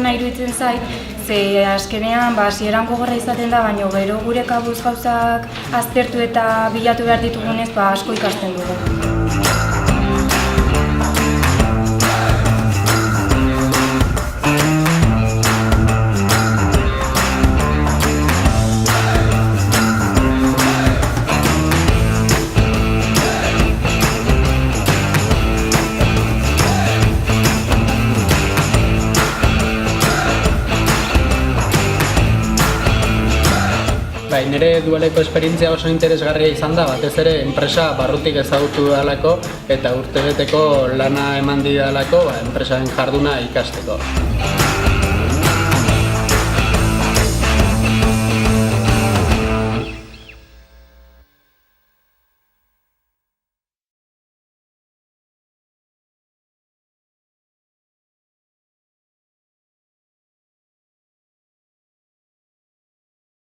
ona iruditzen zait, ze azkenean hasieran gogorra izaten da, baina gero gure kabuz gauzak aztertu eta bilatu behar ditugunez asko ikasten dugu. Nire dueleko esperientzia oso interesgarria izan da, batez ere enpresa barrutik ezagutu dalako eta urtebeteko lana eman didalako enpresaren jarduna ikasteko.